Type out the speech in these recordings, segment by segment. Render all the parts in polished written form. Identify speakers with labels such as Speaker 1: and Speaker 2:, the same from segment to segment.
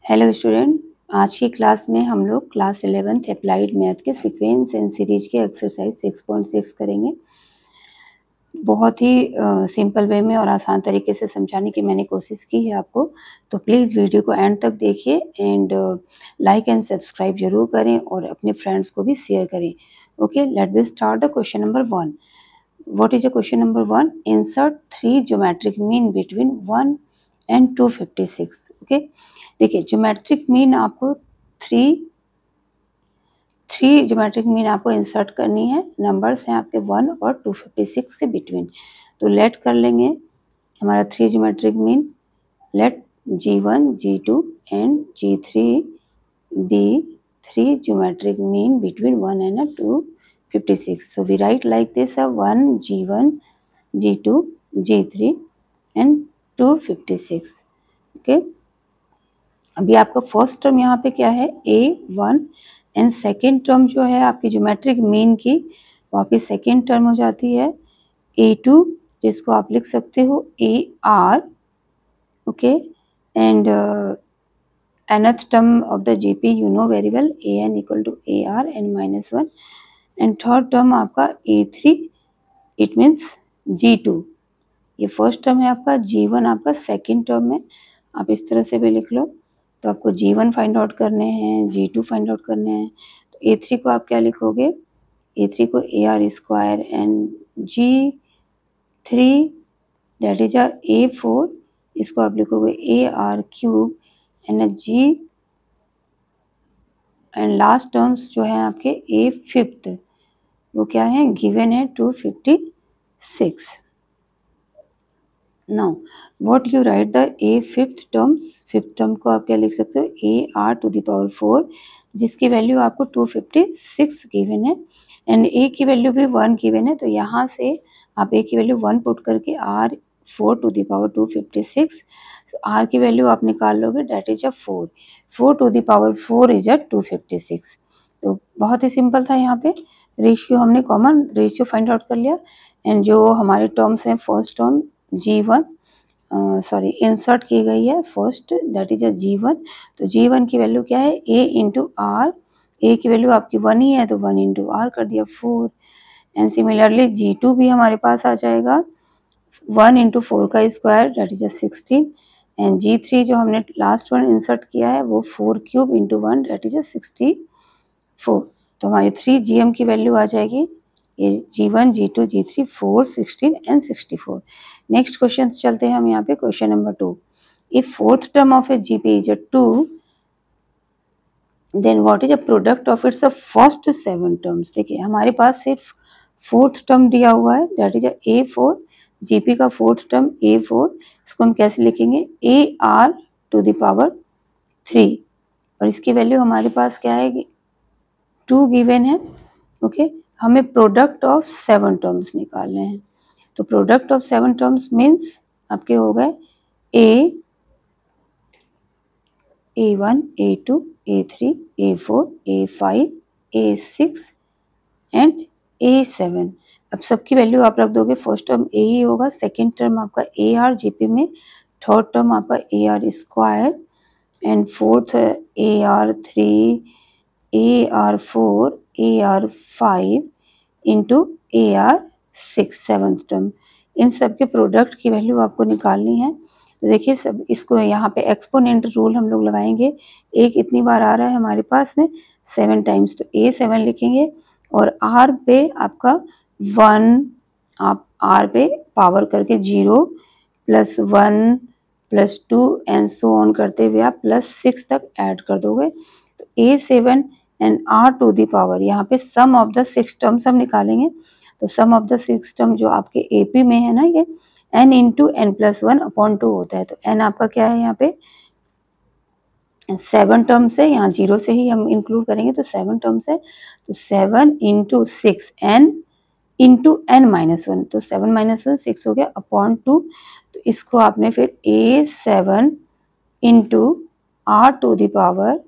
Speaker 1: Hello student, आज की class में हम लोग क्लास 11th अप्लाइड मैथ के सीक्वेंस एंड सीरीज के एक्सरसाइज 6.6 करेंगे। बहुत ही सिंपल वे में और आसान तरीके से समझाने की मैंने कोशिश की है आपको, तो प्लीज़ वीडियो को एंड तक देखिए एंड लाइक एंड सब्सक्राइब जरूर करें और अपने फ्रेंड्स को भी शेयर करें। Okay, let be start the question number 1। What is the question number 1? Insert 3 geometric mean between 1 and 256। Okay, देखिए ज्योमेट्रिक मीन आपको थ्री ज्योमेट्रिक मीन आपको इंसर्ट करनी है। नंबर्स हैं आपके 1 और 256 के बिटवीन। तो लेट कर लेंगे हमारा 3 geometric mean. Let G1, G2 and G3 be 3 geometric mean between 1 and 256. So we write like this: 1 G1, G2, G3 and 256. Okay. अभी आपका फर्स्ट टर्म यहाँ पे क्या है? A1 एंड सेकेंड टर्म जो है आपकी ज्योमेट्रिक मीन की, वो आपकी सेकेंड टर्म हो जाती है A2, जिसको आप लिख सकते हो AR। Okay, and nth term of the GP you know very well, AN equal to AR n minus 1, and third term आपका A3, इट मीन्स G2। ये फर्स्ट टर्म है आपका, G1 आपका सेकेंड टर्म है, आप इस तरह से भी लिख लो। तो आपको G1 फाइंड आउट करने हैं, G2 फाइंड आउट करने हैं। तो A3 को आप क्या लिखोगे? A3 को AR square and G3 that is A4, इसको आप लिखोगे AR cube and G and last terms जो है आपके A5, वो क्या है? गिवन है 256। Now what you right the A5 terms? Fifth term को आप क्या लिख सकते हो? AR टू द पावर 4, जिसकी वैल्यू आपको 256 गिवन है एंड A की वैल्यू भी 1 गिवन है। तो यहाँ से आप A की वैल्यू 1 पुट करके R 4 to the power 256, R की वैल्यू आप निकाल लोगे, that is 4 to the power 4 is 256। तो बहुत ही सिंपल था। यहाँ पे रेशियो हमने कॉमन रेशियो फाइंड आउट कर लिया एंड जो हमारे टर्म्स हैं, फर्स्ट टर्म G1 इंसर्ट की गई है फर्स्ट, दैट इज G1। तो G1 की वैल्यू क्या है? A into are. ए की वैल्यू आपकी 1 ही है तो 1 इंटू आर कर दिया 4। एंड सिमिलरली G2 भी हमारे पास आ जाएगा 1 इंटू 4 का square, that is 16। And G3 जो हमने लास्ट वन इंसर्ट किया है वो 4 क्यूब इंटू 1, दैट इज 64। तो हमारी 3 GM की वैल्यू आ जाएगी, ये G1, G2, G3, 4, 16 and 64। Next question चलते हैं हम यहाँ पे, question number 2। If fourth term of a GP is 2, then what is a product of its first 7 terms. देखिए हमारे पास सिर्फ फोर्थ टर्म दिया हुआ है, दैट इज A4। GP का फोर्थ टर्म A4, इसको हम कैसे लिखेंगे? AR टू द पावर 3, और इसकी वैल्यू हमारे पास क्या है? 2 गिवन है। ओके, हमें प्रोडक्ट ऑफ 7 टर्म्स निकालने हैं। तो प्रोडक्ट ऑफ 7 टर्म्स मीन्स आपके हो गए A1, A2, A3, A4, A5, A6 and A7। अब सबकी वैल्यू आप रख दोगे। फर्स्ट टर्म A ही होगा, सेकेंड टर्म आपका AR GP में, थर्ड टर्म आपका AR square and fourth AR3, AR4, AR5 into AR6 seventh term. इन सब के प्रोडक्ट की वैल्यू आपको निकालनी है। तो देखिए सब इसको यहाँ पे एक्सपोनेंट रूल हम लोग लगाएंगे। एक इतनी बार आ रहा है हमारे पास में 7 टाइम्स, तो A7 लिखेंगे और R पे आपका 1, आप R पे पावर करके 0 plus 1 plus 2 and so on करते हुए आप प्लस 6 तक ऐड कर दोगे। तो A7 and R to the power, यहाँ पे सम ऑफ द 6 टर्म्स हम निकालेंगे। तो सम ऑफ द 6 टर्म जो आपके AP में है ना, ये n into n plus 1 upon 2 होता है। तो n आपका क्या है यहाँ पे? 7 टर्म्स है, यहाँ 0 से ही हम इंक्लूड करेंगे, तो 7 टर्म्स है। तो 7 into 6 n into n minus 1, तो 7 माइनस 1 6 हो गया अपॉन 2। तो इसको आपने फिर A7 into R to the power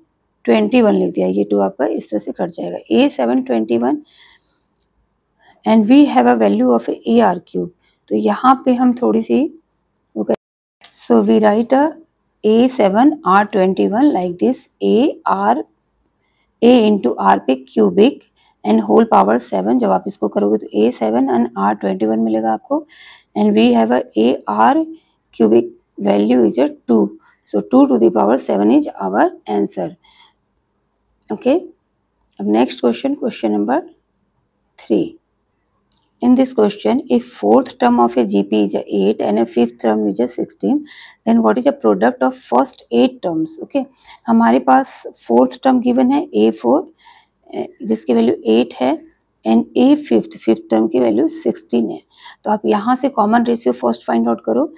Speaker 1: 21 लिख दिया। ये 2 आपका इस तरह से कट जाएगा। A7 21 and we have a value of AR cube. तो यहाँ पे हम थोड़ी सी so we write A7 R21 like this, A into R पे क्यूबिक एंड होल पावर 7, जब आप इसको करोगे तो A7 एंड R21 मिलेगा आपको, and we have a AR cubic value is a 2, so 2 to the power 7 is our answer. Okay, अब next question, question number 3. In this question, if fourth term of a GP is a 8 and a fifth term is a 16, then what is the product of first 8 terms? Okay, हमारे पास fourth term given है A4 जिसकी value 8 है and A fifth term की value 16 है। तो आप यहाँ से common ratio first find out करो,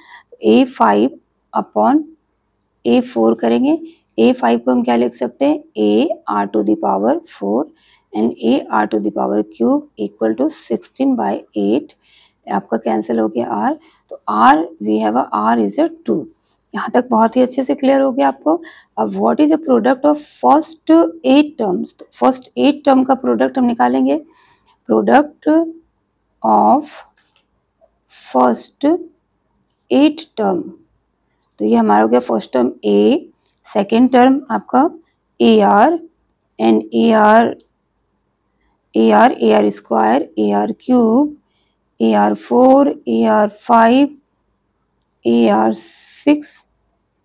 Speaker 1: A5 अपॉन A4 करेंगे। A5 को हम क्या लिख सकते हैं, AR to the power 4 and AR to the power cube equal to 16 by 8, आपका कैंसिल हो गया R, तो R we have a R is a 2। यहाँ तक बहुत ही अच्छे से क्लियर हो गया आपको। अब what is a product of first 8 terms, तो फर्स्ट 8 टर्म का प्रोडक्ट हम निकालेंगे, प्रोडक्ट ऑफ फर्स्ट 8 टर्म, तो ये हमारा हो गया first term A, second term आपका AR and AR square, AR cube, AR4, AR5, AR6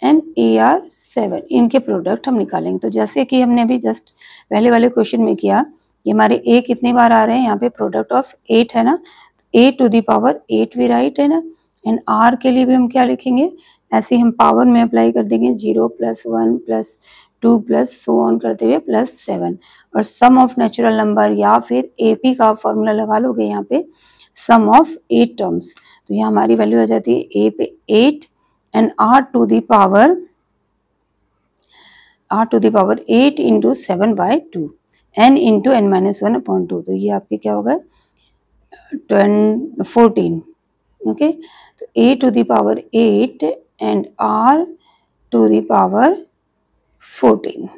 Speaker 1: and AR7, इनके प्रोडक्ट हम निकालेंगे। तो जैसे कि हमने अभी जस्ट पहले वाले क्वेश्चन में किया, ये हमारे A कितनी बार आ रहे हैं, यहाँ पे प्रोडक्ट ऑफ 8 है ना, A टू द पावर 8 भी राइट है ना, एंड R के लिए भी हम क्या लिखेंगे, ऐसे हम पावर में अप्लाई कर देंगे 0 + 1 + 2 प्लस सो ऑन करते हुए +7, और सम ऑफ नेचुरल नंबर या फिर AP का फॉर्मूला लगा लोगे यहाँ पे, सम ऑफ 8 टर्म्स, तो यहाँ हमारी वैल्यू आ जाती है A पे 8 and R to the power 8 into 7/2 n into n-1/2, तो ये आपके क्या होगा 14। ओके, तो A to the power 8 and R to the power 14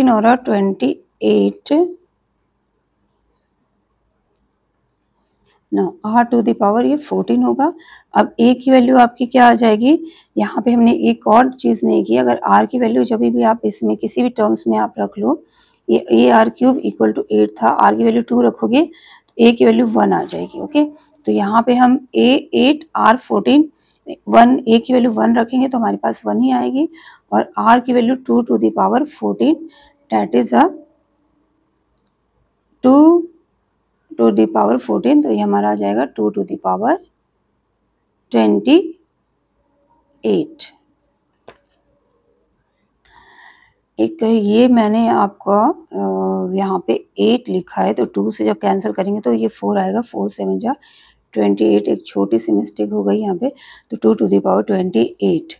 Speaker 1: और 28 ना, R टू द पावर ये 14 होगा। अब A की वैल्यू आपकी क्या आ जाएगी, यहाँ पे हमने एक और चीज़ नहीं की, अगर R की वैल्यू जब भी आप इसमें किसी भी टर्म्स में आप रख लो, ये AR क्यूब इक्वल टू 8 था, R की वैल्यू 2 रखोगे तो A की वैल्यू 1 आ जाएगी। ओके, तो यहाँ पे हम A 8 R 14 1, A की वैल्यू 1 रखेंगे तो हमारे पास 1 ही आएगी, और R की value 2 to the power 14, that is 2 to the power 14, तो ये हमारा आ जाएगा 2 टू द पावर 28। एक ये मैंने आपका यहाँ पे 8 लिखा है, तो 2 से जब कैंसिल करेंगे तो ये 4 आएगा, 4 7 जा 28, एक छोटी सी मिस्टेक हो गई यहाँ पे, तो 2 टू द पावर 28।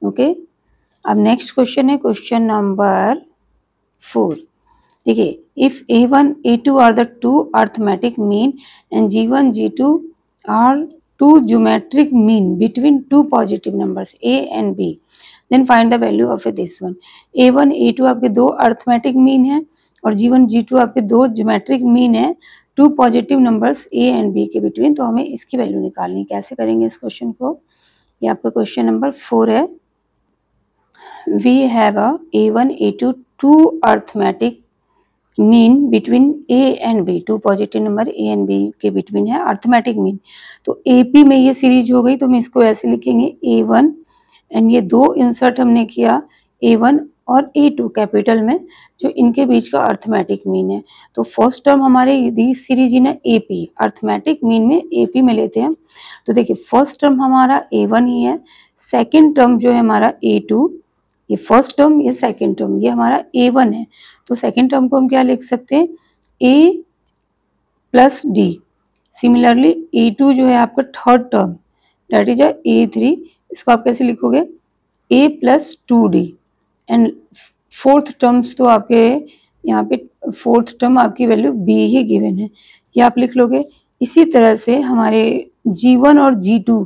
Speaker 1: ओके, अब नेक्स्ट क्वेश्चन है क्वेश्चन नंबर 4। देखिए, if A1 A2 are the 2 arithmetic mean and G1 G2 are 2 geometric mean between 2 positive numbers A and B, then find the value of this one. A1 A2 आपके 2 arithmetic mean है और G1 G2 आपके 2 geometric mean है 2 positive numbers A and B के between, तो हमें इसकी value निकालनी है। कैसे करेंगे इस क्वेश्चन को, ये आपका क्वेश्चन नंबर 4 है। We have a A1 A2 2 arithmetic mean between A and B, 2 positive number A and B के बिटवीन है अर्थमेटिक मीन, तो AP में ये सीरीज हो गई, तो हम इसको ऐसे लिखेंगे A1 एंड ये 2 इंसर्ट हमने किया A1 और A2 कैपिटल में, जो इनके बीच का अर्थमेटिक मीन है। तो फर्स्ट टर्म हमारे this series in AP, arithmetic mean में AP में लेते हैं, तो देखिए फर्स्ट टर्म हमारा A1 ही है, सेकेंड टर्म जो है हमारा A2, ये फर्स्ट टर्म ये सेकेंड टर्म ये हमारा A1 है, तो सेकेंड टर्म को हम क्या लिख सकते हैं A plus D। Similarly A2 जो है आपका third term debt is A3, इसको आप कैसे लिखोगे A plus 2D, and fourth terms तो आपके यहाँ पे फोर्थ टर्म आपकी वैल्यू B ही गिवन है, ये आप लिख लोगे। इसी तरह से हमारे G1 और G2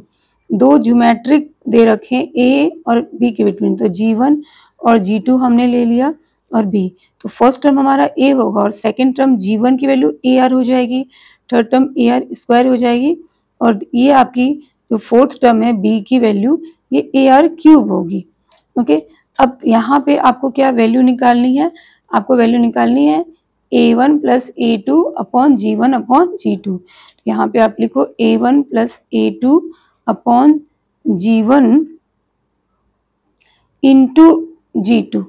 Speaker 1: दो ज्योमेट्रिक दे रखे A और B के बिटवीन, तो G1 और G2 हमने ले लिया और B, तो फर्स्ट टर्म हमारा A होगा और सेकंड टर्म G1 की वैल्यू AR हो जाएगी, थर्ड टर्म AR स्क्वायर हो जाएगी, और ये आपकी जो फोर्थ टर्म है B की वैल्यू ये AR क्यूब होगी। ओके, अब यहाँ पे आपको क्या वैल्यू निकालनी है, आपको वैल्यू निकालनी है a1 plus a2 upon g1 upon g2। यहाँ पे आप लिखो a1 plus a2 upon g1 into g2।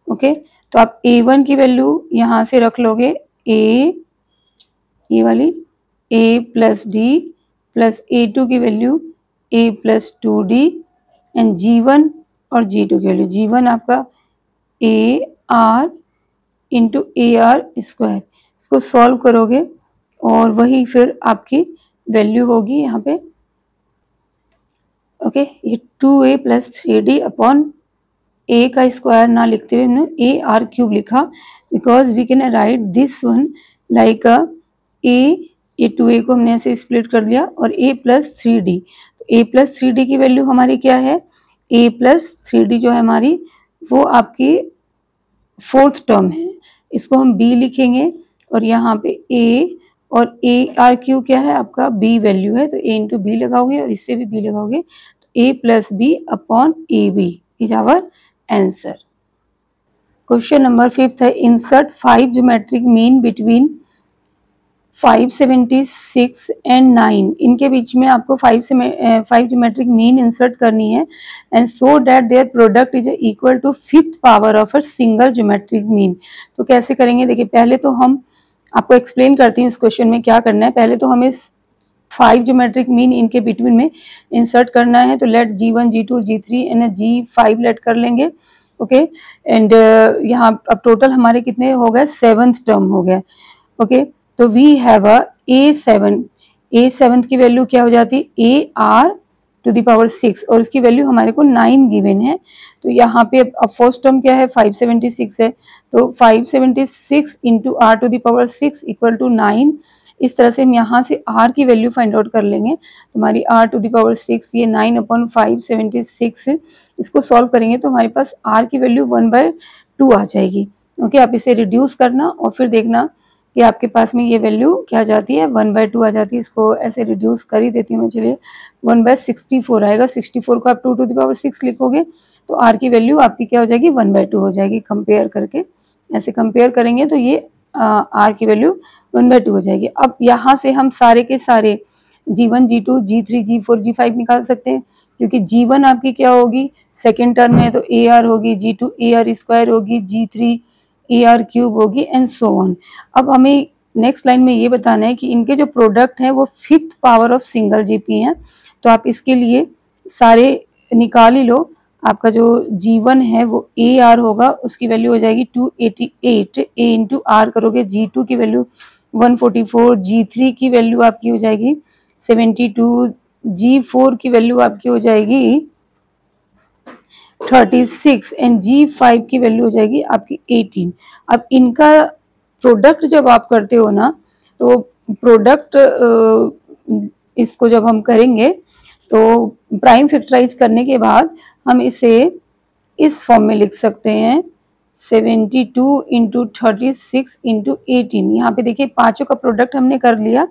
Speaker 1: Okay, तो आप a1 की वैल्यू यहाँ से रख लोगे ये वाली a plus D plus a2 की value a plus 2d and g1 और g2 की वैल्यू, g1 आपका a r into A R square. इसको सॉल्व करोगे और वही फिर आपकी वैल्यू होगी यहाँ पे। ओके, ये 2a plus 3d upon a का स्क्वायर ना लिखते हुए हमने ए आर क्यूब लिखा, because we can write this one like a, ये 2a को हमने ऐसे स्प्लिट कर दिया और a प्लस 3d। तो a प्लस 3d की वैल्यू हमारी क्या है, a प्लस 3d जो है हमारी वो आपकी फोर्थ टर्म है, इसको हम b लिखेंगे और यहाँ पे a और ए आर क्यू क्या है आपका b वैल्यू है, तो a इंटू बी लगाओगे और इससे भी b लगाओगे तो a plus B upon A B is our answer. Question number 5 है, insert 5 geometric mean between 576 and 9। इनके बीच में आपको 5 ज्योमेट्रिक मीन इंसर्ट करनी है and so that their product is equal to 5th power of a single geometric mean. तो कैसे करेंगे, देखिए पहले तो हम आपको एक्सप्लेन करती हूँ इस क्वेश्चन में क्या करना है। पहले तो हमें 5 ज्योमेट्रिक मीन इनके बिटवीन में इंसर्ट करना है, तो late g1 g2 g3 and g5 late कर लेंगे। ओके, एंड यहाँ अब टोटल हमारे कितने हो गए, 7th टर्म हो गया। ओके, तो वी हैव अ a7 की वैल्यू क्या हो जाती है A R to the power 6 और उसकी वैल्यू हमारे को 9 गिवन है। तो यहाँ पे अब फर्स्ट टर्म क्या है 576 है, तो 576 into R to the power 6 equal to 9। इस तरह से हम यहाँ से r की वैल्यू फाइंड आउट कर लेंगे। हमारी r टू द पावर 6 ये 9 अपॉन 576, इसको सॉल्व करेंगे तो हमारे पास r की वैल्यू 1/2 आ जाएगी। ओके, आप इसे रिड्यूस करना और फिर देखना कि आपके पास में ये वैल्यू क्या जाती है 1/2 आ जाती है। इसको ऐसे रिड्यूस कर ही देती हूँ मैं, चलिए 1/64 आएगा। 64 को आप 2 टू द पावर 6 लिखोगे तो r की वैल्यू आपकी क्या हो जाएगी 1/2 हो जाएगी। कंपेयर करके ऐसे कंपेयर करेंगे तो ये r की वैल्यू 1/2 हो जाएगी। अब यहाँ से हम सारे के सारे g1 g2 g3 g4 g5 निकाल सकते हैं, क्योंकि g1 आपकी क्या होगी सेकेंड टर्म में तो ए आर होगी, g2 ए आर स्क्वायर होगी, g3 ए आर क्यूब होगी एंड सो ऑन। अब हमें नेक्स्ट लाइन में ये बताना है कि इनके जो प्रोडक्ट हैं वो 5th power of single GP हैं। तो आप इसके लिए सारे निकाल ही लो। आपका जो g1 है वो ए आर होगा, उसकी वैल्यू हो जाएगी 288, ए इंटू आर करोगे g2 की वैल्यू 144, g3 की वैल्यू आपकी हो जाएगी 72, g4 की वैल्यू आपकी हो जाएगी 36 एंड g5 की वैल्यू हो जाएगी आपकी 18। अब इनका प्रोडक्ट जब आप करते हो ना, तो प्रोडक्ट इसको जब हम करेंगे तो प्राइम फैक्टराइज करने के बाद हम इसे इस फॉर्म में लिख सकते हैं 72 इंटू 36 इंटू 18। यहाँ पे देखिए पांचों का प्रोडक्ट हमने कर लिया।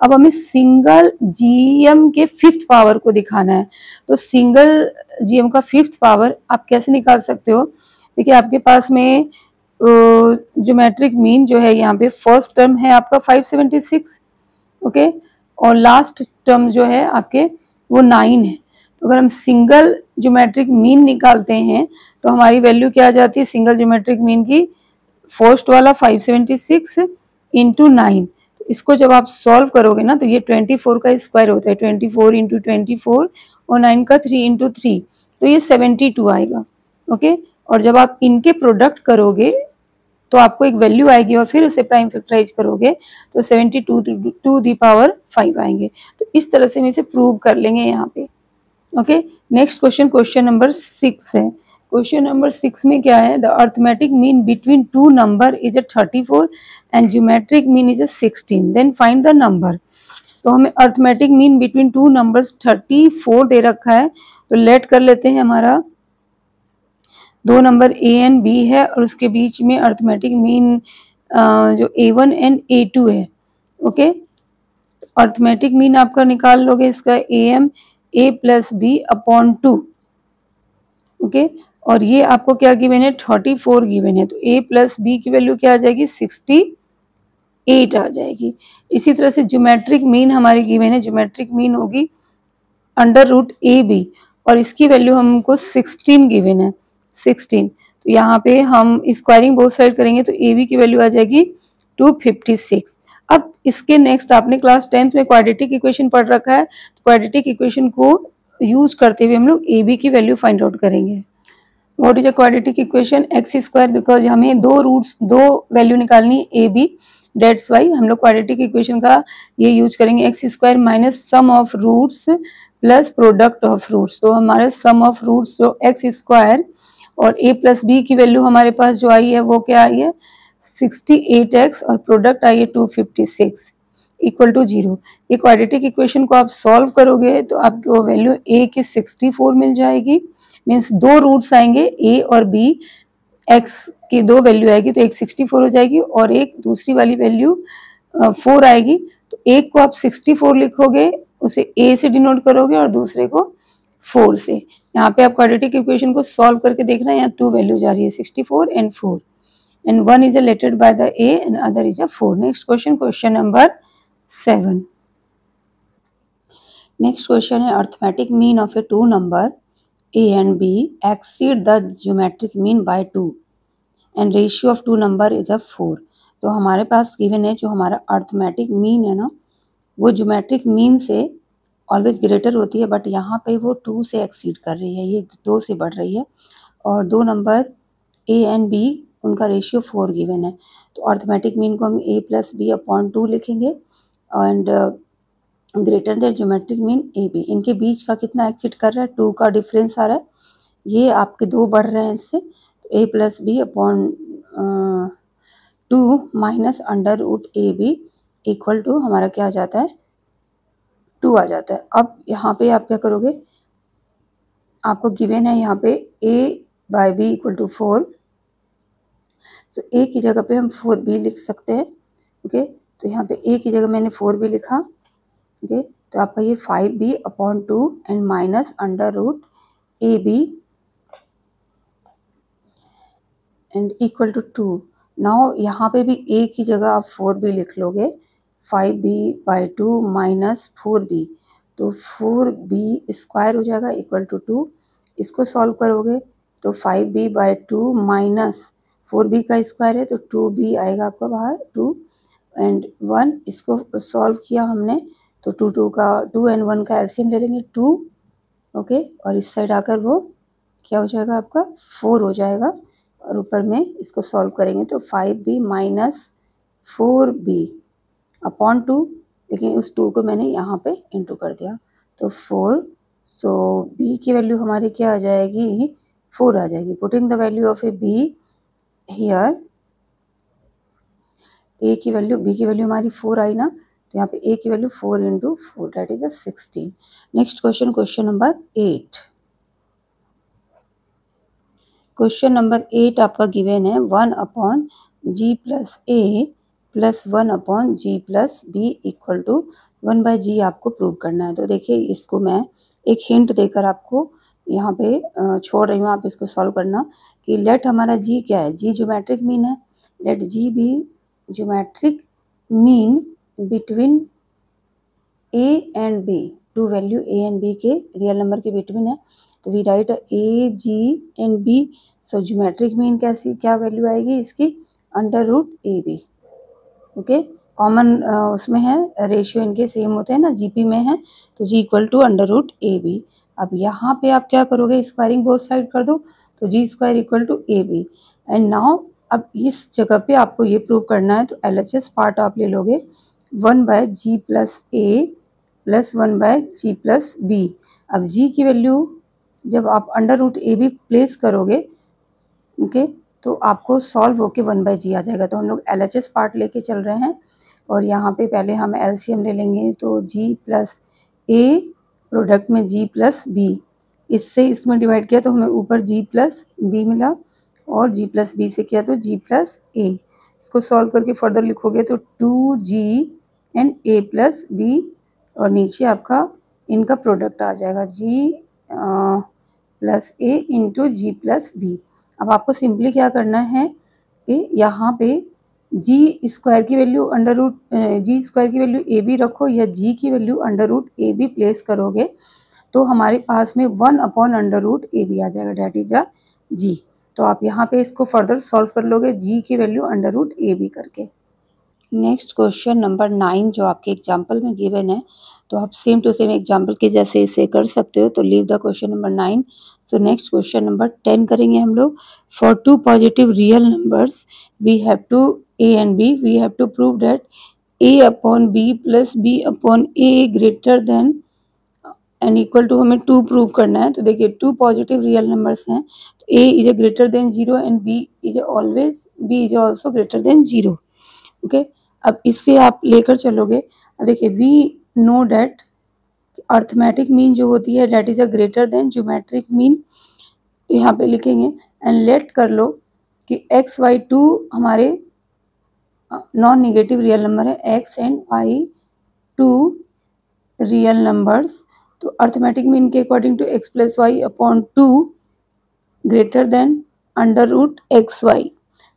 Speaker 1: अब हमें सिंगल जीएम के 5th पावर को दिखाना है। तो सिंगल जीएम का 5th पावर आप कैसे निकाल सकते हो, देखिए आपके पास में ज्योमेट्रिक मीन जो है यहाँ पे फर्स्ट टर्म है आपका 576, ओके, और लास्ट टर्म जो है आपके वो 9 है। तो अगर हम सिंगल ज्योमेट्रिक मीन निकालते हैं तो हमारी वैल्यू क्या आ जाती है सिंगल ज्योमेट्रिक मीन की, फर्स्ट वाला 576 इंटू 9। इसको जब आप सॉल्व करोगे ना तो ये 24 का स्क्वायर होता है, 24 इंटू 24 और 9 का 3 इंटू 3, तो ये 72 आएगा। ओके, और जब आप इनके प्रोडक्ट करोगे तो आपको एक वैल्यू आएगी और फिर उसे प्राइम फैक्टराइज करोगे तो 72 टू दी पावर 5 आएंगे। तो इस तरह से हम इसे प्रूव कर लेंगे यहाँ पे। Okay, next question, question number 6 है। क्वेश्चन नंबर 6 में क्या है, the arithmetic mean between two number is 34 and geometric mean is 16, then find the number. तो हमें arithmetic mean between two numbers 34 दे रखा है, तो लेट कर लेते हैं हमारा दो नंबर ए एंड बी है और उसके बीच में अर्थमेटिक मीन जो A1 एंड A2 है। ओके, अर्थमेटिक मीन आपका निकाल लोगे इसका AM A plus B upon 2। Okay, और ये आपको क्या गिवन है 34 गिवन है, तो a प्लस बी की वैल्यू क्या आ जाएगी 68 आ जाएगी। इसी तरह से ज्योमेट्रिक मीन हमारी गिवन है, ज्योमेट्रिक मीन होगी अंडर रूट ए बी और इसकी वैल्यू हमको 16 गिवन है 16। तो यहाँ पे हम स्क्वायरिंग बोथ साइड करेंगे तो ए बी की वैल्यू आ जाएगी 256। अब इसके नेक्स्ट आपने क्लास 10th में क्वाड्रेटिक इक्वेशन पढ़ रखा है, तो क्वाड्रेटिक इक्वेशन को यूज करते हुए हम लोग ए बी की वैल्यू फाइंड आउट करेंगे। What is a quadratic equation? X square, because हमें दो वैल्यू निकालनी है ए बी, डेट्स वाई हम लोग क्वाड्रेटिक इक्वेशन का ये यूज करेंगे X square minus sum of roots plus product of roots. तो हमारे सम ऑफ रूट्स जो एक्स स्क्वायर और ए प्लस बी की वैल्यू हमारे पास जो आई है वो क्या आई है 68x और प्रोडक्ट आई है 256 इक्वल टू 0। ये क्वाड्रेटिक इक्वेशन को आप सॉल्व करोगे तो आपको वैल्यू a की 64 मिल जाएगी। मीन्स दो रूट्स आएंगे a और b, x की दो वैल्यू आएगी तो एक 64 हो जाएगी और एक दूसरी वाली वैल्यू 4 आएगी। तो एक को आप 64 लिखोगे, उसे a से डिनोट करोगे और दूसरे को 4 से। यहाँ पे आप क्वाड्रेटिक इक्वेशन को सॉल्व करके देखना, यहाँ 2 वैल्यू जा रही है 64 and 4 and one is related by the a and other is a 4. Next question, question number 7. Next question है arithmetic mean of a two number a and b exceed the geometric mean by 2 and ratio of two number is a 4. तो हमारे पास given है जो हमारा arithmetic mean है ना वो geometric mean से ऑलवेज ग्रेटर होती है, बट यहाँ पे वो 2 से एक्सीड कर रही है, ये 2 से बढ़ रही है और दो नंबर a एंड b उनका रेशियो 4 गिवन है। तो अर्थमेटिक मीन को हम a प्लस बी अपॉन 2 लिखेंगे and greater than geometric mean A B. इनके बीच का कितना एक्सिट कर रहा है 2 का डिफरेंस आ रहा है, ये आपके 2 बढ़ रहे हैं इससे, a plus B upon 2 minus under root A B equal to हमारा क्या आ जाता है 2 आ जाता है। अब यहाँ पे आप क्या करोगे, आपको गिवन है यहाँ पे a by B equal to 4, तो a की जगह पे हम 4b लिख सकते हैं। ओके, तो यहाँ पे a की जगह मैंने 4b लिखा। ओके, तो आपका ये 5b upon 2 and minus under root A B and equal to 2। Now यहाँ पे भी a की जगह आप 4b लिख लोगे, 5b बाई 2 माइनस 4b, तो 4b स्क्वायर हो जाएगा इक्वल टू 2। इसको सॉल्व करोगे तो 5b बाई 2 माइनस 4b का स्क्वायर है तो 2b आएगा आपका बाहर 2 एंड 1। इसको सॉल्व किया हमने तो 2 एंड 1 का एलसीएम ले लेंगे 2। ओके, और इस साइड आकर वो क्या हो जाएगा आपका 4 हो जाएगा और ऊपर में इसको सॉल्व करेंगे तो 5b माइनस 4b अपॉन 2, लेकिन उस 2 को मैंने यहाँ पे इंटू कर दिया तो 4। सो b की वैल्यू हमारी क्या आ जाएगी 4 आ जाएगी। Putting the value of a b here, a की वैल्यू b की वैल्यू हमारी 4 आई ना, तो यहाँ पे a की value 4 into 4 that is 16। Next question, question number 8। Question number 8 आपका गिवन है 1 upon g plus A plus 1 upon g plus B equal to 1 by g आपको प्रूव करना है। तो देखिए इसको मैं एक हिंट देकर आपको यहाँ पे छोड़ रही हूँ, आप इसको सॉल्व करना कि लेट हमारा जी क्या है, जी ज्योमेट्रिक मीन है, let G be geometric mean between A and B, two value A and B के रियल नंबर के बिटवीन है, तो we write A G and B. So geometric mean कैसी क्या वैल्यू आएगी इसकी अंडर रूट ए B. Okay, common उसमें है, रेशियो इनके सेम होते हैं ना, जीपी में है तो g equal to under root A b. अब यहाँ पे आप क्या करोगे, स्क्वायरिंग बोथ साइड कर दो तो g square equal to a B and now अब इस जगह पे आपको ये प्रूव करना है तो LHS पार्ट आप ले लोगे 1 by G plus A plus 1 by G plus B. अब जी की वैल्यू जब आप अंडर रूट ए बी प्लेस करोगे ओके तो आपको सॉल्व होके 1 बाई जी आ जाएगा। तो हम लोग LHS पार्ट लेके चल रहे हैं और यहाँ पे पहले हम LCM ले लेंगे तो जी प्लस ए प्रोडक्ट में जी प्लस बी, इससे इसमें डिवाइड किया तो हमें ऊपर जी प्लस बी मिला और जी प्लस बी से किया तो जी प्लस ए। इसको सॉल्व करके फर्दर लिखोगे तो 2g and A plus B और नीचे आपका इनका प्रोडक्ट आ जाएगा G plus A into G plus B. अब आपको सिंपली क्या करना है कि यहाँ पे जी स्क्वायर की value under root G square की वैल्यू ए बी रखो या जी की वैल्यू अंडर रूट ए बी प्लेस करोगे तो हमारे पास में 1 अपॉन अंडर रूट ए बी आ जाएगा, डैट इज अ जी। तो आप यहाँ पे इसको फर्दर सॉल्व कर लोगे जी की वैल्यू अंडर रूट ए बी करके। नेक्स्ट क्वेश्चन नंबर 9 जो आपके एग्जाम्पल में गिवन है, तो आप सेम टू सेम एग्जाम्पल के जैसे इसे कर सकते हो। तो leave the question number 9। So next question number 10 करेंगे हम लोग। For two positive real numbers we have two A and B, we have to prove that A upon B plus B upon A greater than and equal to, हमें 2 prove करना है। तो देखिए 2 positive real numbers हैं, तो a is a greater than 0 and b is always b is also greater than 0। Okay, अब इससे आप लेकर चलोगे। अब देखिए we know that arithmetic mean जो होती है that is a greater than geometric mean. तो यहाँ पे लिखेंगे एंड लेट कर लो कि एक्स वाई टू हमारे नॉन नेगेटिव रियल नंबर है, x and y two real numbers. तो अर्थमेटिक मीन के according to X plus Y upon 2 greater than under root X Y.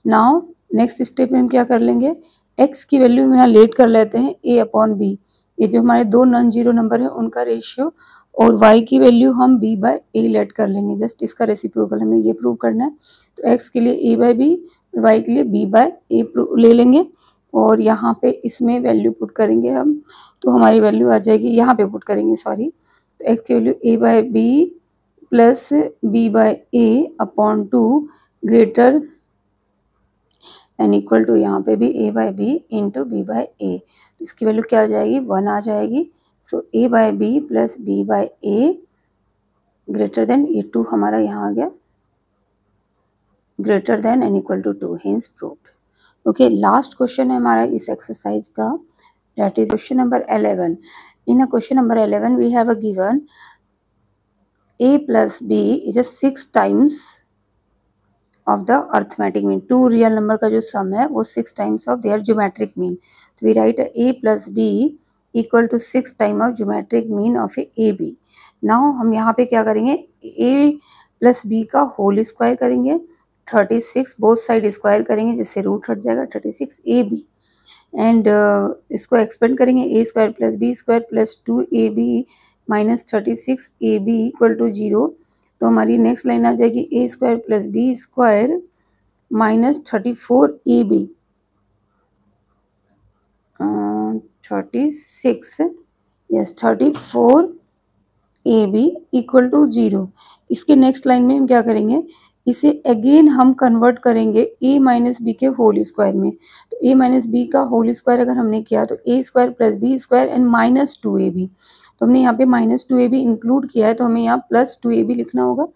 Speaker 1: Now next step में हम क्या कर लेंगे, x की वैल्यू हम यहाँ लेट कर लेते हैं a अपॉन बी, ये जो हमारे दो नॉन जीरो नंबर है उनका रेशियो, और y की वैल्यू हम b बाय a लेट कर लेंगे। जस्ट इसका रेसिप्रोकल हमें ये प्रूव करना है। तो x के लिए a बाय b, y के लिए b बाय a ले लेंगे और यहाँ पे इसमें वैल्यू पुट करेंगे हम, तो हमारी वैल्यू आ जाएगी, यहाँ पे पुट करेंगे सॉरी। तो x की value a by b plus b by a upon 2 greater and equal to यहाँ पे भी a by b into b by a. तो इसकी वैल्यू क्या आ जाएगी, 1 आ जाएगी। So a by b plus b by a greater than, ये 2 हमारा यहाँ आ गया, greater than and equal to 2, hence proved. Okay, last question है हमारा इस एक्सरसाइज का, that is question number 11। In a question number 11 we have a given a plus b is a 6 times of the arithmetic mean. Two real number का जो sum है वो 6 times of their geometric mean. तो we write a plus B equal to 6 time of geometric mean of a b. Now हम यहाँ पे क्या करेंगे, a प्लस बी का होल स्क्वायर करेंगे, 36 बोथ साइड स्क्वायर करेंगे जिससे रूट हट जाएगा 36 ए बी, एंड इसको एक्सपेंड करेंगे a square plus B square plus 2ab minus 36 A B equal to 0। तो हमारी नेक्स्ट लाइन आ जाएगी a square plus B square minus 34 A B 36 yes 34 A B equal to 0। इसके next line में हम क्या करेंगे, इसे अगेन हम कन्वर्ट करेंगे a माइनस बी के होल स्क्वायर में। तो a माइनस बी का होल स्क्वायर अगर हमने किया तो a square plus B square and minus 2ab। तो हमने यहाँ पे माइनस 2ab इंक्लूड किया है, तो हमें यहाँ प्लस 2ab लिखना होगा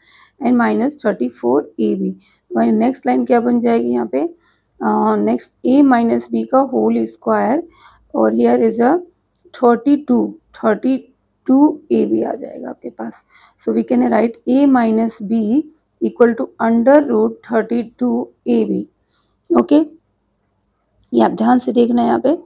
Speaker 1: एंड माइनस 34ab। हमारी नेक्स्ट लाइन क्या बन जाएगी यहाँ पे, नेक्स्ट a माइनस बी का होल स्क्वायर और हियर इज अ 32ab आ जाएगा आपके पास। So we can write a minus B equal to under root 32ab। Okay, ये आप ध्यान से देखना है यहाँ पे।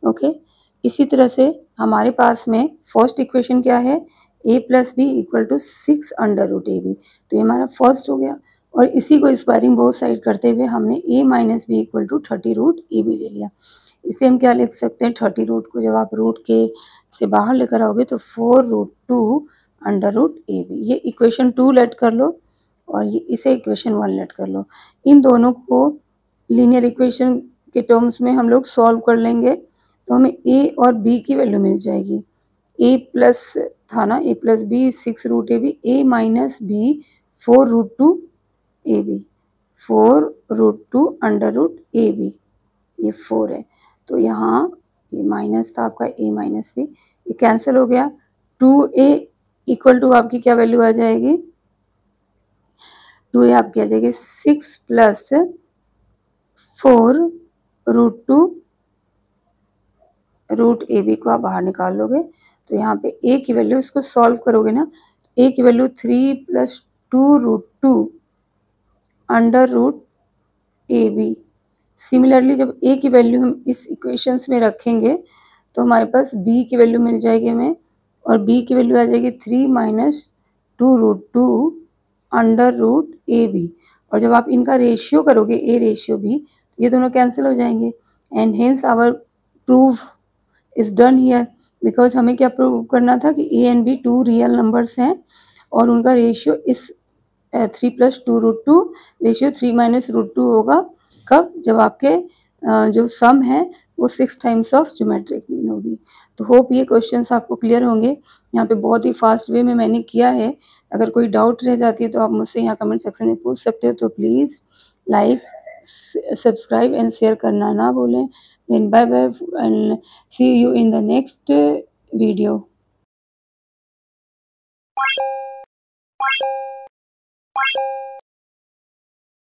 Speaker 1: ओके, इसी तरह से हमारे पास में फर्स्ट इक्वेशन क्या है, a plus B equal to 6 under root A B. तो ये हमारा फर्स्ट हो गया, और इसी को स्क्वायरिंग बोथ साइड करते हुए हमने a minus B equal to 30 root A B ले लिया। इसे हम क्या लिख सकते हैं, 30 रूट को जब आप रूट के से बाहर लेकर आओगे तो 4 रूट 2 अंडर रूट ए बी। ये इक्वेशन 2 लेट कर लो और ये इसे इक्वेशन 1 लेट कर लो। इन दोनों को लीनियर इक्वेशन के टर्म्स में हम लोग सॉल्व कर लेंगे तो हमें a और b की वैल्यू मिल जाएगी। a प्लस था ना, a plus B 6 root A B, a minus B 4 root 2 A B, 4 root 2 under root A B, ये 4 है। तो यहाँ ये माइनस था आपका a माइनस बी, ये कैंसिल हो गया। 2a इक्वल टू आपकी क्या वैल्यू आ जाएगी, 2a आपकी आ जाएगी 6 प्लस 4 रूट 2 रूट ए बी को आप बाहर निकाल लोगे तो यहाँ पे a की वैल्यू, इसको सॉल्व करोगे ना, a की value 3 plus 2 root 2 under root ए बी। सिमिलरली जब a की वैल्यू हम इस इक्वेशंस में रखेंगे तो हमारे पास b की वैल्यू मिल जाएगी हमें, और b की वैल्यू आ जाएगी 3 माइनस 2 रूट 2 अंडर रूट ए बी, और जब आप इनका रेशियो करोगे ए रेशियो बी, ये दोनों कैंसिल हो जाएंगे। And hence our prove is done here, because हमें क्या प्रूव करना था कि A and B two real numbers हैं और उनका रेशियो इस 3 + 2√2 रेशियो 3 - √2 होगा। कब? जब आपके जो सम है वो 6 टाइम्स ऑफ ज्योमेट्रिक मीन होगी। तो होप ये क्वेश्चंस आपको क्लियर होंगे। यहाँ पे बहुत ही फास्ट वे में मैंने किया है। अगर कोई डाउट रह जाती है तो आप मुझसे यहाँ कमेंट सेक्शन में पूछ सकते हो। तो please like, subscribe and share करना ना भूलें। Then bye bye and see you in the next video.